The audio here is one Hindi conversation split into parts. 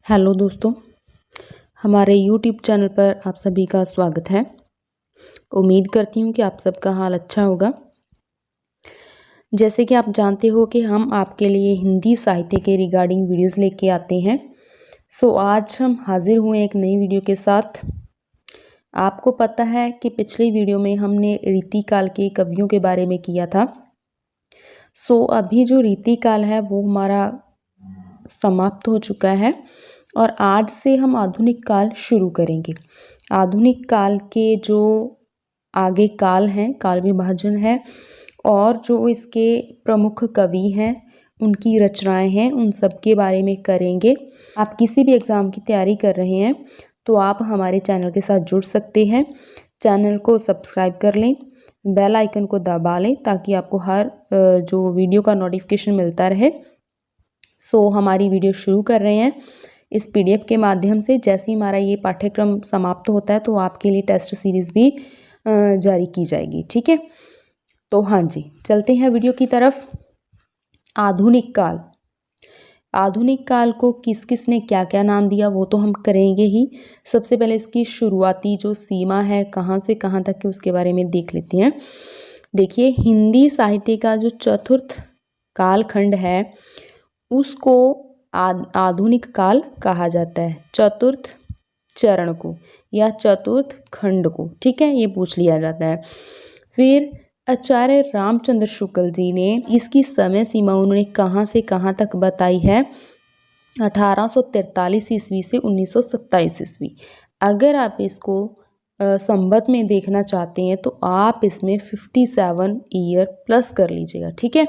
हेलो दोस्तों, हमारे यूट्यूब चैनल पर आप सभी का स्वागत है। उम्मीद करती हूँ कि आप सबका हाल अच्छा होगा। जैसे कि आप जानते हो कि हम आपके लिए हिंदी साहित्य के रिगार्डिंग वीडियोस लेके आते हैं। आज हम हाजिर हुए एक नई वीडियो के साथ। आपको पता है कि पिछली वीडियो में हमने रीतिकाल के कवियों के बारे में किया था। अभी जो रीतिकाल है वो हमारा समाप्त हो चुका है और आज से हम आधुनिक काल शुरू करेंगे। आधुनिक काल के जो आगे काल हैं, काल विभाजन है और जो इसके प्रमुख कवि हैं, उनकी रचनाएं हैं, उन सब के बारे में करेंगे। आप किसी भी एग्ज़ाम की तैयारी कर रहे हैं तो आप हमारे चैनल के साथ जुड़ सकते हैं। चैनल को सब्सक्राइब कर लें, बेल आइकन को दबा लें ताकि आपको हर जो वीडियो का नोटिफिकेशन मिलता रहे। हमारी वीडियो शुरू कर रहे हैं इस पीडीएफ के माध्यम से। जैसे ही हमारा ये पाठ्यक्रम समाप्त होता है तो आपके लिए टेस्ट सीरीज़ भी जारी की जाएगी। ठीक है, तो हाँ जी, चलते हैं वीडियो की तरफ। आधुनिक काल, आधुनिक काल को किस किस ने क्या क्या नाम दिया वो तो हम करेंगे ही। सबसे पहले इसकी शुरुआती जो सीमा है, कहाँ से कहाँ तक है, उसके बारे में देख लेते हैं। देखिए, हिंदी साहित्य का जो चतुर्थ कालखंड है उसको आधुनिक काल कहा जाता है। चतुर्थ चरण को या चतुर्थ खंड को, ठीक है, ये पूछ लिया जाता है। फिर आचार्य रामचंद्र शुक्ल जी ने इसकी समय सीमा उन्होंने कहाँ से कहाँ तक बताई है, 1843 ईस्वी से 1927 ईस्वी। अगर आप इसको संवत में देखना चाहते हैं तो आप इसमें 57 ईयर प्लस कर लीजिएगा। ठीक है,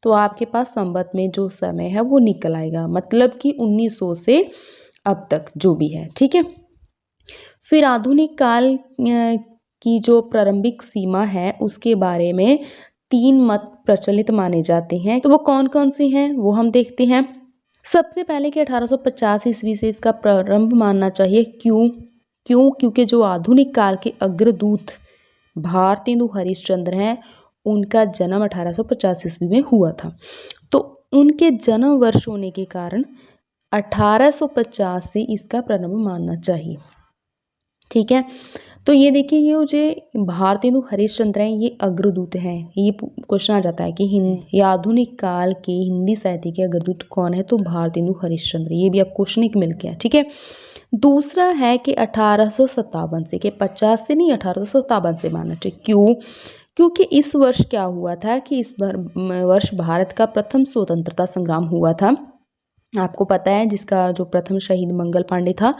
तो आपके पास संवत में जो समय है वो निकल आएगा, मतलब कि 1900 से अब तक जो भी है। ठीक है, फिर आधुनिक काल की जो प्रारंभिक सीमा है उसके बारे में 3 मत प्रचलित माने जाते हैं। तो वो कौन कौन से हैं वो हम देखते हैं। सबसे पहले कि 1850 ईस्वी से इसका प्रारंभ मानना चाहिए। क्योंकि जो आधुनिक काल के अग्रदूत भारतेंदु हरिश्चंद्र हैं, उनका जन्म 1850 ईस्वी में हुआ था। तो उनके जन्म वर्ष होने के कारण 1850 से इसका प्रारंभ मानना चाहिए। ठीक है, तो ये देखिए, ये जो भारतेंदु हरिश्चंद्र हैं ये अग्रदूत हैं। ये क्वेश्चन आ जाता है कि आधुनिक काल के हिंदी साहित्य के अग्रदूत कौन है, तो भारतेंदु हरिश्चंद्र। ये भी आप क्वेश्चन एक मिल गया। ठीक है, दूसरा है कि 1857 से, कि 50 से नहीं 1857 से मानना चाहिए। क्योंकि इस वर्ष क्या हुआ था कि इस वर्ष भारत का प्रथम स्वतंत्रता संग्राम हुआ था। आपको पता है, जिसका जो प्रथम शहीद मंगल पांडे था।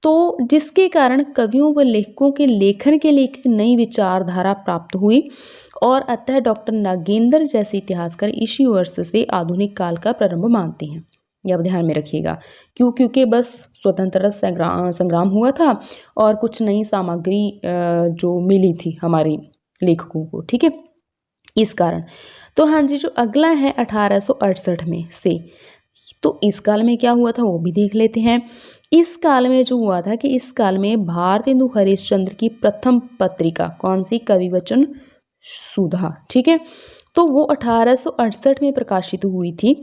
तो जिसके कारण कवियों व लेखकों के लेखन के लिए एक नई विचारधारा प्राप्त हुई और अतः डॉक्टर नागेंद्र जैसे इतिहासकार इसी वर्ष से आधुनिक काल का प्रारंभ मानते हैं। यह आप ध्यान में रखिएगा। क्योंकि बस स्वतंत्रता संग्राम हुआ था और कुछ नई सामग्री जो मिली थी हमारे लेखकों को। ठीक है, इस कारण। तो हाँ जी, जो अगला है 1868 में से, तो इस काल में क्या हुआ था वो भी देख लेते हैं। इस काल में जो हुआ था कि इस काल में भारतेंदु हरिश्चंद्र की प्रथम पत्रिका कौन सी, कविवचन सुधा। ठीक है, तो वो 1868 में प्रकाशित हुई थी।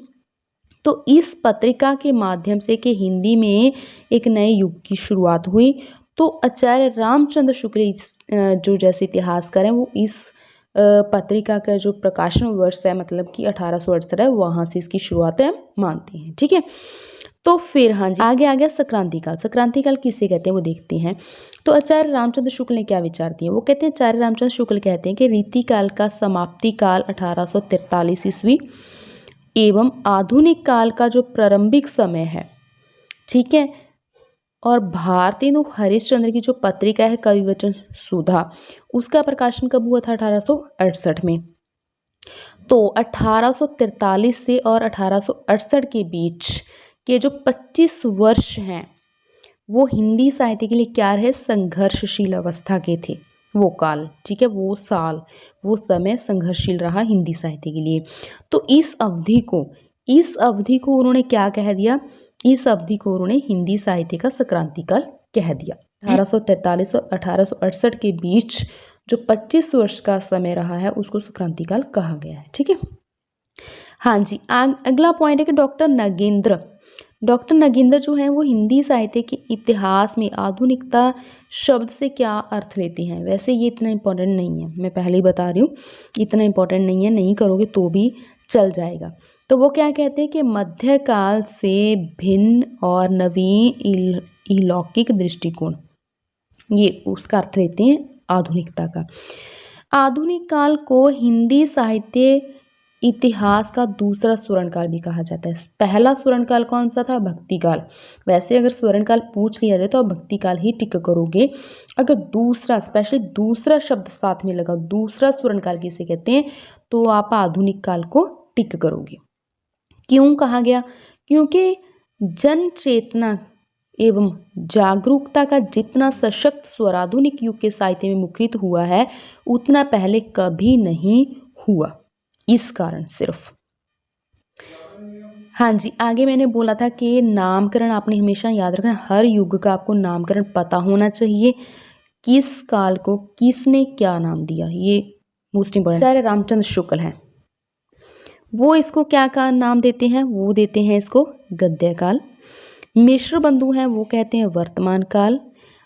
तो इस पत्रिका के माध्यम से कि हिंदी में एक नए युग की शुरुआत हुई। तो आचार्य रामचंद्र शुक्ल जो जैसे इतिहासकार हैं वो इस पत्रिका का जो प्रकाशन वर्ष है, मतलब कि 1868 है, वहाँ से इसकी शुरुआत है मानते हैं। ठीक है, तो फिर हाँ जी, आगे आ गया संक्रांति काल। संक्रांति काल किसे कहते हैं वो देखते हैं। तो आचार्य रामचंद्र शुक्ल ने क्या विचार दिए, वो कहते हैं, आचार्य रामचंद्र शुक्ल कहते हैं कि रीति काल का समाप्ति काल 1843 ईस्वी एवं आधुनिक काल का जो प्रारंभिक समय है, ठीक है, और भारतेंदु हरिश्चंद्र की जो पत्रिका है कविवचन सुधा, उसका प्रकाशन कब हुआ था, 1868 में। तो 1843 से और 1868 के बीच के जो 25 वर्ष हैं वो हिंदी साहित्य के लिए क्या रहे, संघर्षशील अवस्था के थे वो काल। ठीक है, वो साल, वो समय संघर्षशील रहा हिंदी साहित्य के लिए। तो इस अवधि को उन्होंने क्या कह दिया, इस अवधि को उन्होंने हिंदी साहित्य का संक्रांति काल कह दिया। 1843 और 1868 के बीच जो 25 वर्ष का समय रहा है उसको संक्रांति काल कहा गया है। ठीक है, हाँ जी, अगला पॉइंट है कि डॉक्टर नागेंद्र डॉक्टर नगेंद्र जो हैं वो हिंदी साहित्य के इतिहास में आधुनिकता शब्द से क्या अर्थ लेते हैं। वैसे ये इतना इम्पोर्टेंट नहीं है, मैं पहले ही बता रही हूँ, इतना इम्पोर्टेंट नहीं है, नहीं करोगे तो भी चल जाएगा। तो वो क्या कहते हैं कि मध्यकाल से भिन्न और नवीन अलौकिक दृष्टिकोण, ये उसका अर्थ लेते हैं आधुनिकता का। आधुनिक काल को हिंदी साहित्य इतिहास का दूसरा स्वर्णकाल भी कहा जाता है। पहला स्वर्णकाल कौन सा था? भक्ति काल। वैसे अगर स्वर्णकाल पूछ लिया जाए तो आप भक्ति काल ही टिक करोगे। अगर दूसरा, स्पेशली दूसरा शब्द साथ में लगा, दूसरा स्वर्णकाल किसे कहते हैं, तो आप आधुनिक काल को टिक करोगे। क्यों कहा गया? क्योंकि जन चेतना एवं जागरूकता का जितना सशक्त स्वर आधुनिक युग के साहित्य में मुखरित हुआ है उतना पहले कभी नहीं हुआ, इस कारण सिर्फ। हाँ जी, आगे मैंने बोला था कि नामकरण आपने हमेशा याद रखना, हर युग का आपको नामकरण पता होना चाहिए, किस काल को किसने क्या नाम दिया, ये मोस्ट इंपॉर्टेंट। आचार्य रामचंद्र शुक्ल हैं, वो इसको क्या का नाम देते हैं? वो देते हैं इसको गद्य काल। मिश्र बंधु हैं, वो कहते हैं वर्तमान काल।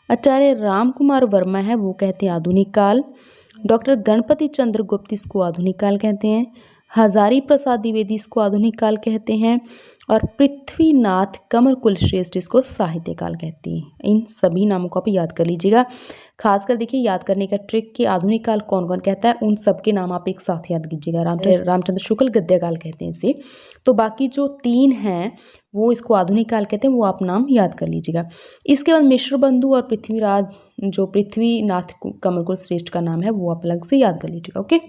आचार्य राम कुमार वर्मा है, वो कहते हैं आधुनिक काल। डॉक्टर गणपति चंद्र गुप्त इसको आधुनिक काल कहते हैं। हजारी प्रसाद द्विवेदी इसको आधुनिक काल कहते हैं। और पृथ्वीनाथ कमरकुल श्रेष्ठ इसको साहित्य काल कहते हैं। इन सभी नामों को आप याद कर लीजिएगा। खासकर देखिए याद करने का ट्रिक कि आधुनिक काल कौन कौन कहता है, उन सबके नाम आप एक साथ याद कीजिएगा। रामचंद्र शुक्ल गद्य काल कहते हैं इसे। तो बाकी जो 3 हैं वो इसको आधुनिक काल कहते हैं, वो आप नाम याद कर लीजिएगा। इसके बाद मिश्र बंधु और पृथ्वीराज, जो पृथ्वीनाथ कमरकुल श्रेष्ठ का नाम है, वो आप अलग से याद कर लीजिएगा। ओके,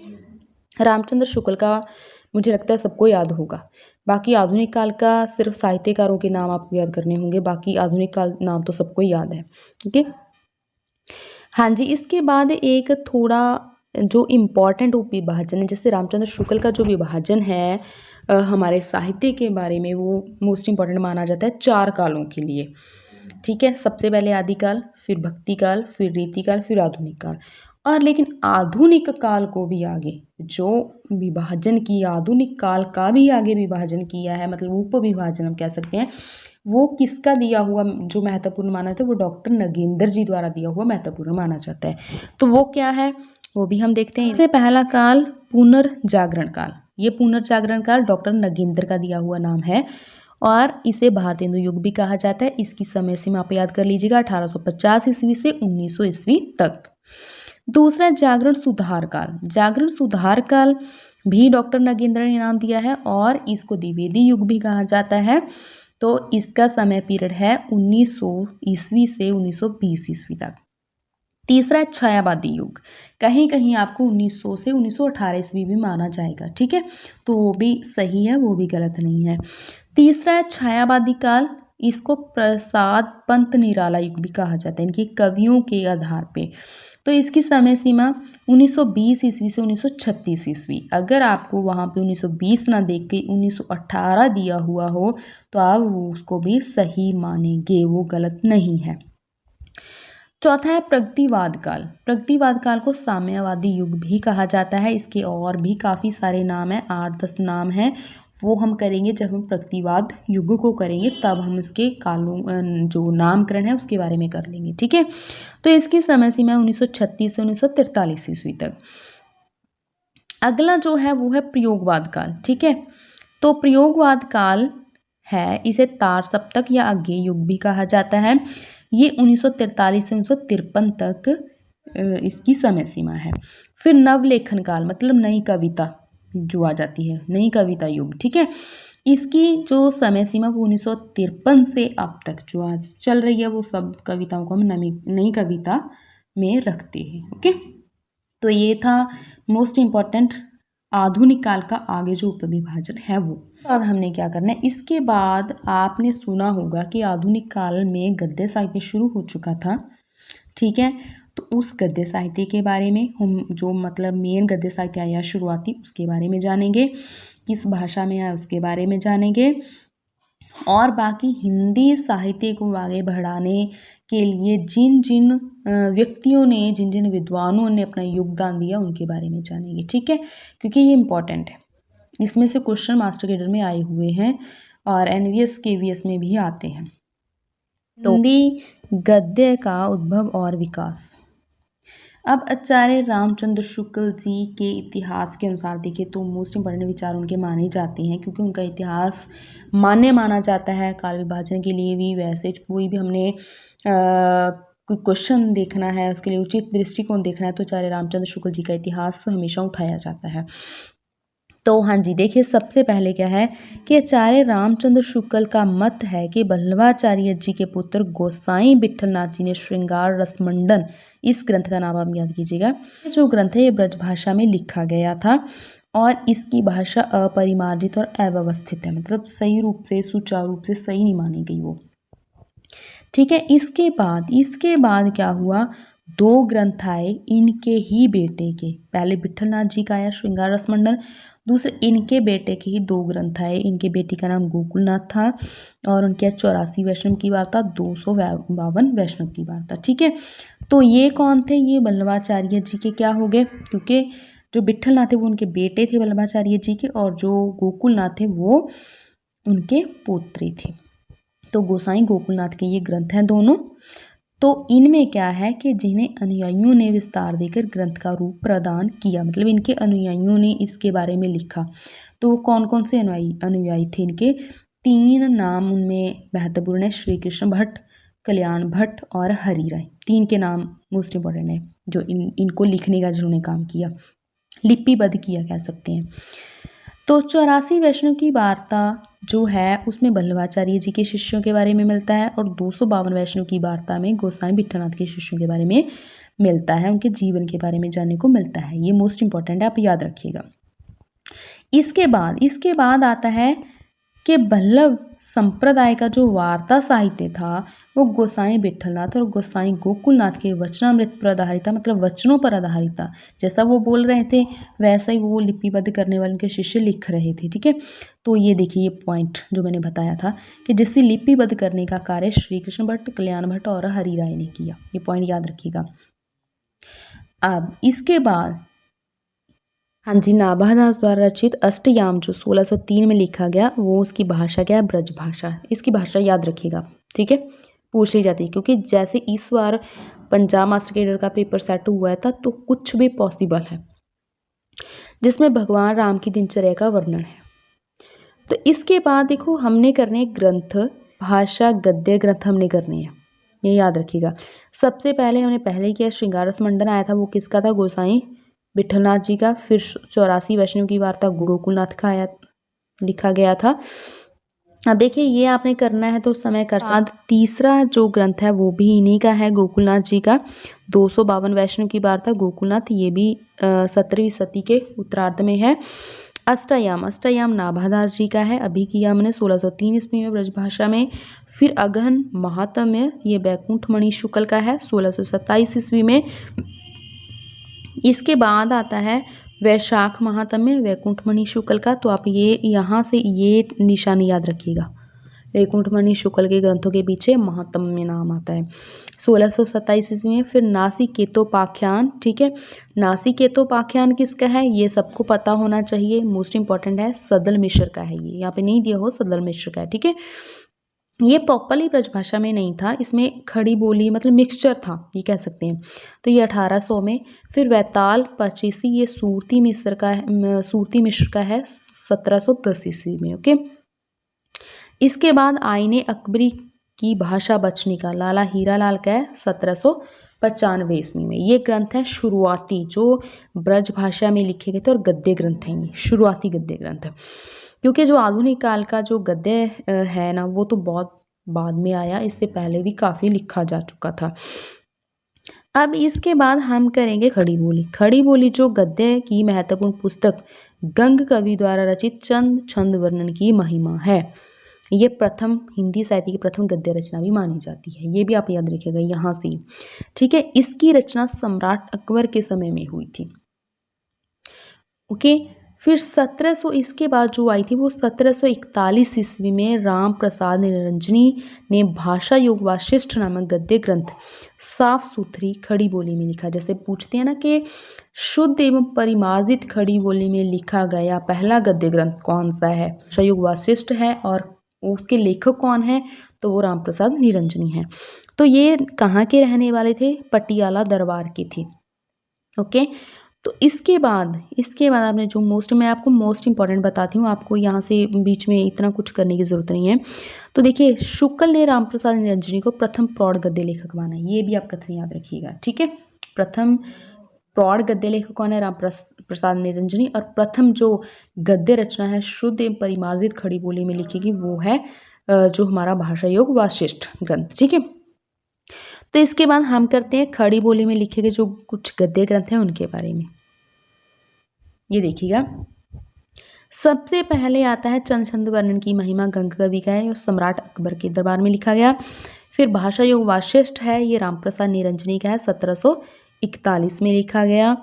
रामचंद्र शुक्ल का मुझे लगता है सबको याद होगा। बाकी आधुनिक काल का सिर्फ साहित्यकारों के नाम आपको याद करने होंगे, बाकी आधुनिक काल नाम तो सबको याद है। ओके, हाँ जी। इसके बाद एक थोड़ा जो इम्पॉर्टेंट विभाजन है, जैसे रामचंद्र शुक्ल का जो विभाजन है हमारे साहित्य के बारे में, वो मोस्ट इम्पॉर्टेंट माना जाता है 4 कालों के लिए। ठीक है, सबसे पहले आदिकाल, फिर भक्ति काल, फिर रीतिकाल, फिर आधुनिक काल। और लेकिन आधुनिक काल को भी आगे जो विभाजन किया, आधुनिक काल का भी आगे विभाजन किया है, मतलब उप विभाजन हम कह सकते हैं, वो किसका दिया हुआ जो महत्वपूर्ण माना जाता है, वो डॉक्टर नगेंद्र जी द्वारा दिया हुआ महत्वपूर्ण माना जाता है। तो वो क्या है वो भी हम देखते हैं। इससे पहला काल पुनर्जागरण काल, ये पुनर्जागरण काल डॉक्टर नगेंद्र का दिया हुआ नाम है और इसे भारतेंदु युग भी कहा जाता है। इसकी समय सीमा आप याद कर लीजिएगा, 1850 ईस्वी से 1900 ईस्वी तक। दूसरा जागरण सुधार काल, जागरण सुधार काल भी डॉक्टर नगेंद्र ने नाम दिया है और इसको द्विवेदी युग भी कहा जाता है। तो इसका समय पीरियड है 1900 ईस्वी से 1920 ईस्वी तक। तीसरा छायावादी युग, कहीं कहीं आपको 1900 से 1918 ईस्वी भी माना जाएगा। ठीक है, तो वो भी सही है, वो भी गलत नहीं है। तीसरा है छायावादी काल, इसको प्रसाद पंत निराला युग भी कहा जाता है, इनके कवियों के आधार पे। तो इसकी समय सीमा 1920 ईस्वी से 1936 ईस्वी। अगर आपको वहाँ पे 1920 ना देख के 1918 दिया हुआ हो तो आप उसको भी सही मानेंगे, वो गलत नहीं है। चौथा है प्रगतिवाद काल, प्रगतिवाद काल को साम्यवादी युग भी कहा जाता है। इसके और भी काफ़ी सारे नाम हैं, 8-10 नाम हैं, वो हम करेंगे जब हम प्रगतिवाद युग को करेंगे, तब हम इसके कालों जो नामकरण है उसके बारे में कर लेंगे। ठीक है, तो इसकी समय सीमा 1936 से 1943 ईस्वी तक। अगला जो है वो है प्रयोगवाद काल। ठीक है, तो प्रयोगवाद काल है, इसे तार सप्तक या अज्ञेय युग भी कहा जाता है। ये 1943 से 1953 तक इसकी समय सीमा है। फिर नवलेखन काल, मतलब नई कविता जो आ जाती है, नई कविता युग। ठीक है, इसकी जो समय सीमा वो 1953 से अब तक जो आज चल रही है, वो सब कविताओं को हम नई कविता में रखते हैं। ओके, तो ये था मोस्ट इम्पॉर्टेंट आधुनिक काल का आगे जो उपविभाजन है वो। अब हमने क्या करना है, इसके बाद आपने सुना होगा कि आधुनिक काल में गद्य साहित्य शुरू हो चुका था। ठीक है, तो उस गद्य साहित्य के बारे में हम जो मतलब मेन गद्य साहित्य आया शुरुआती, उसके बारे में जानेंगे, किस भाषा में आया उसके बारे में जानेंगे, और बाकी हिंदी साहित्य को आगे बढ़ाने के लिए जिन जिन व्यक्तियों ने, जिन जिन विद्वानों ने अपना योगदान दिया उनके बारे में जानेंगे। ठीक है, क्योंकि ये इम्पॉर्टेंट है, इसमें से क्वेश्चन मास्टर कैडर में आए हुए हैं और एनवीएस केवीएस में भी आते हैं। तो हिंदी गद्य का उद्भव और विकास। अब आचार्य रामचंद्र शुक्ल जी के इतिहास के अनुसार देखें तो मोस्ट इम्पॉर्टेंट विचार उनके माने जाते हैं, क्योंकि उनका इतिहास मान्य माना जाता है काल विभाजन के लिए भी। वैसे कोई भी हमने कोई क्वेश्चन देखना है, उसके लिए उचित दृष्टिकोण देखना है, तो आचार्य रामचंद्र शुक्ल जी का इतिहास हमेशा उठाया जाता है। तो हाँ जी, देखिए सबसे पहले क्या है कि आचार्य रामचंद्र शुक्ल का मत है कि बल्लभाचार्य जी के पुत्र गोसाई विठलनाथ जी ने श्रृंगार रसमंडन, इस ग्रंथ का नाम आप याद कीजिएगा। जो ग्रंथ है ये ब्रज भाषा में लिखा गया था और इसकी भाषा अपरिमार्जित और अव्यवस्थित है, मतलब सही रूप से, सुचारू रूप से सही नहीं मानी गई वो। ठीक है, इसके बाद क्या हुआ, दो ग्रंथ आए इनके ही बेटे के। पहले विठलनाथ जी का आया श्रृंगार रसमंडल, दूसरे इनके बेटे के ही दो ग्रंथ आए। इनके बेटे का नाम गोकुलनाथ था और उनके 84 वैष्णव की वार्ता, 252 वैष्णव की वार्ता। ठीक है, तो ये कौन थे, ये बल्लभाचार्य जी के क्या हो गए, क्योंकि जो विठलनाथ थे वो उनके बेटे थे बल्लभाचार्य जी के, और जो गोकुलनाथ थे वो उनके पोत्री थे। तो गोसाई गोकुलनाथ के ये ग्रंथ हैं दोनों। तो इनमें क्या है कि जिन्हें अनुयायियों ने विस्तार देकर ग्रंथ का रूप प्रदान किया, मतलब इनके अनुयायियों ने इसके बारे में लिखा। तो वो कौन कौन से अनुयायी थे इनके, 3 नाम उनमें महत्वपूर्ण है, श्री कृष्ण भट्ट, कल्याण भट्ट और हरि राय। 3 के नाम मोस्ट इंपॉर्टेंट है जो इनको लिखने का जिन्होंने काम किया, लिपिबद्ध किया कह सकते हैं। तो 84 वैष्णव की वार्ता जो है उसमें बल्लभाचार्य जी के शिष्यों के बारे में मिलता है, और 252 वैष्णव की वार्ता में गोसाई विठलनाथ के शिष्यों के बारे में मिलता है, उनके जीवन के बारे में जानने को मिलता है। ये मोस्ट इंपॉर्टेंट है, आप याद रखिएगा। इसके बाद आता है कि बल्लभ संप्रदाय का जो वार्ता साहित्य था वो गोसाई विठलनाथ और गोसाई गोकुलनाथ के वचनामृत पर आधारित था, मतलब वचनों पर आधारित था। जैसा वो बोल रहे थे वैसा ही वो लिपिबद्ध करने वाले उनके शिष्य लिख रहे थे। ठीक है, तो ये देखिए ये पॉइंट जो मैंने बताया था कि जिससे लिपिबद्ध करने का कार्य श्री कृष्ण भट्ट, कल्याण भट्ट और हरि राय ने किया। ये पॉइंट याद रखिएगा। अब इसके बाद हाँ जी, नाभादास द्वारा रचित अष्टयाम जो 1603 में लिखा गया, वो उसकी भाषा क्या है, ब्रज भाषा। इसकी भाषा याद रखिएगा। ठीक है, पूछ ली जाती है, क्योंकि जैसे इस बार पंजाब मास्टर कैडर का पेपर सेट हुआ था तो कुछ भी पॉसिबल है जिसमें भगवान राम की दिनचर्या का वर्णन है। तो इसके बाद देखो हमने करने ग्रंथ, भाषा गद्य ग्रंथ हमने करने हैं, ये याद रखिएगा। सबसे पहले हमने पहले किया श्रृंगार रसमंडन आया था, वो किसका था, गोसाई विठलनाथ जी का। फिर 84 वैष्णव की वार्ता गोकुलनाथ का आया, लिखा गया था। अब देखिए ये आपने करना है तो समय कर साथ। तीसरा जो ग्रंथ है वो भी इन्हीं का है, गोकुलनाथ जी का, 252 वैष्णव की वार्ता गोकुलनाथ, ये भी 17वीं सदी के उत्तरार्ध में है। अष्टयाम नाभादास जी का है, अभी किया हमने 1603 ईस्वी में ब्रजभाषा में। फिर अगहन महात्म्य, ये बैकुंठमणि शुक्ल का है, 1627 ईस्वी में। इसके बाद आता है वैशाख महात्म्य वैकुंठमणि शुक्ल का, तो आप ये यहाँ से ये निशानी याद रखिएगा, वैकुंठमणि शुक्ल के ग्रंथों के पीछे महात्म्य नाम आता है, 1627 ईस्वी में। फिर नासिकेतोपाख्यान, ठीक है, नासिकेतोपाख्यान किसका है, ये सबको पता होना चाहिए, मोस्ट इंपॉर्टेंट है, सदल मिश्र का है। ये यहाँ पे नहीं दिया हो, सदल मिश्र का है। ठीक है, ये प्रॉपरली ब्रजभाषा में नहीं था, इसमें खड़ी बोली मतलब मिक्सचर था, ये कह सकते हैं। तो ये 1800 में। फिर वैताल पचीसी, ये सूरती मिश्र का है 1710 ईस्वी में। ओके, इसके बाद आईने अकबरी की भाषा बचने का, लाला हीरा लाल का है 1795 ईस्वी में। ये ग्रंथ है शुरुआती जो ब्रज भाषा में लिखे गए थे और गद्य ग्रंथ हैं, ये शुरुआती गद्य ग्रंथ है। क्योंकि जो आधुनिक काल का जो गद्य है ना वो तो बहुत बाद में आया, इससे पहले भी काफ़ी लिखा जा चुका था। अब इसके बाद हम करेंगे खड़ी बोली। खड़ी बोली जो गद्य की महत्वपूर्ण पुस्तक गंग कवि द्वारा रचित चंद छंद वर्णन की महिमा है। ये प्रथम हिंदी साहित्य की प्रथम गद्य रचना भी मानी जाती है, ये भी आप याद रखिएगा यहाँ से। ठीक है, इसकी रचना सम्राट अकबर के समय में हुई थी। ओके, फिर 1700 इसके बाद जो आई थी वो 1741 ईस्वी में राम प्रसाद निरंजनी ने भाषा योग वाशिष्ठ नामक गद्य ग्रंथ साफ सुथरी खड़ी बोली में लिखा। जैसे पूछते हैं ना कि शुद्ध एवं परिमार्जित खड़ी बोली में लिखा गया पहला गद्य ग्रंथ कौन सा है, भाषा योग वाशिष्ठ है और उसके लेखक कौन है, तो वो रामप्रसाद निरंजनी है। तो ये कहाँ के रहने वाले थे, पटियाला दरबार के थे। ओके, तो इसके बाद आपने जो मैं आपको मोस्ट इंपॉर्टेंट बताती हूँ, आपको यहाँ से बीच में इतना कुछ करने की ज़रूरत नहीं है। तो देखिए, शुक्ल ने रामप्रसाद निरंजनी को प्रथम प्रौढ़ गद्य लेखक माना, ये भी आप कथन याद रखिएगा, ठीक है। प्रथम प्रौढ़ गद्य लेखक कौन है, रामप्रसाद निरंजनी। और प्रथम जो गद्य रचना है शुद्ध एवं परिमार्जित खड़ी बोली में लिखेगी, वो है जो हमारा भाषा योग वाशिष्ठ ग्रंथ, ठीक है। तो इसके बाद हम करते हैं खड़ी बोली में लिखे गए जो कुछ गद्य ग्रंथ हैं उनके बारे में। ये देखिएगा, सबसे पहले आता है चंद छंद वर्णन की महिमा, गंग कवि का है और सम्राट अकबर के दरबार में लिखा गया। फिर भाषा योग वाशिष्ठ है, ये रामप्रसाद निरंजनी का है, 1741 में लिखा गया।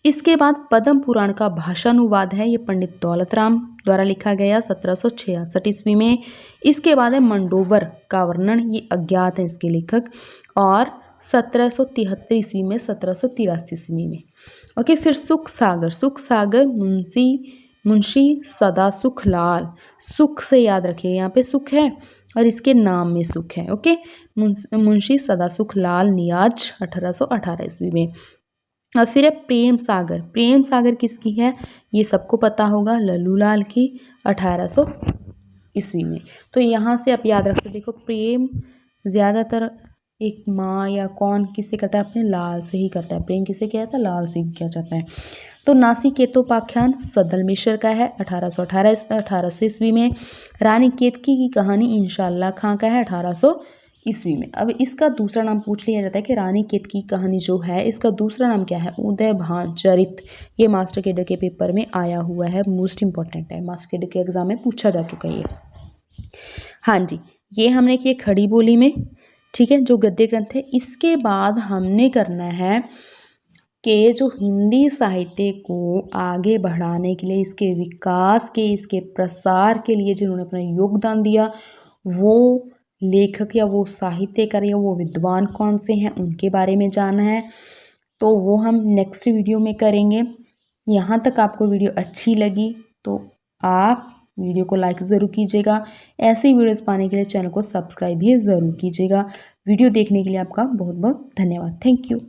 इसके बाद पद्म पुराण का भाषानुवाद है, ये पंडित दौलत राम द्वारा लिखा गया 1766 ईस्वी में। इसके बाद है मंडोवर का वर्णन, ये अज्ञात है इसके लेखक, और 1773 ईस्वी में, 1783 ईस्वी में। ओके, फिर सुख सागर मुंशी सदा सुख लाल, सुख से याद रखिए, यहाँ पे सुख है और इसके नाम में सुख है। ओके, मुंशी सदा सुख लाल नियाज 1818 ईस्वी में। और फिर है प्रेम सागर किसकी है, ये सबको पता होगा, लल्लूलाल की 1800 ईस्वी में। तो यहाँ से आप याद रख सकते, देखो प्रेम ज़्यादातर एक माँ या कौन किससे करता है, अपने लाल से ही करता है। प्रेम किसे किया जाता है, लाल से किया जाता है। तो नासिकेतोपाख्यान सदल मिश्र का है 1800 ईस्वी में। रानी केतकी की कहानी इंशाअल्लाह खां का है 1800 ईस्वी में। अब इसका दूसरा नाम पूछ लिया जाता है कि रानी केतकी की कहानी जो है इसका दूसरा नाम क्या है, उदयभान चरित। ये मास्टर केडर के पेपर में आया हुआ है, मोस्ट इंपॉर्टेंट है, मास्टर केडर के एग्जाम में पूछा जा चुका है ये। हाँ जी, ये हमने किए खड़ी बोली में, ठीक है, जो गद्य ग्रंथ है। इसके बाद हमने करना है कि जो हिंदी साहित्य को आगे बढ़ाने के लिए, इसके विकास के, इसके प्रसार के लिए जिन्होंने अपना योगदान दिया, वो लेखक या वो साहित्यकार या वो विद्वान कौन से हैं, उनके बारे में जानना है। तो वो हम नेक्स्ट वीडियो में करेंगे। यहाँ तक आपको वीडियो अच्छी लगी तो आप वीडियो को लाइक ज़रूर कीजिएगा। ऐसी वीडियोस पाने के लिए चैनल को सब्सक्राइब भी ज़रूर कीजिएगा। वीडियो देखने के लिए आपका बहुत बहुत धन्यवाद। Thank you.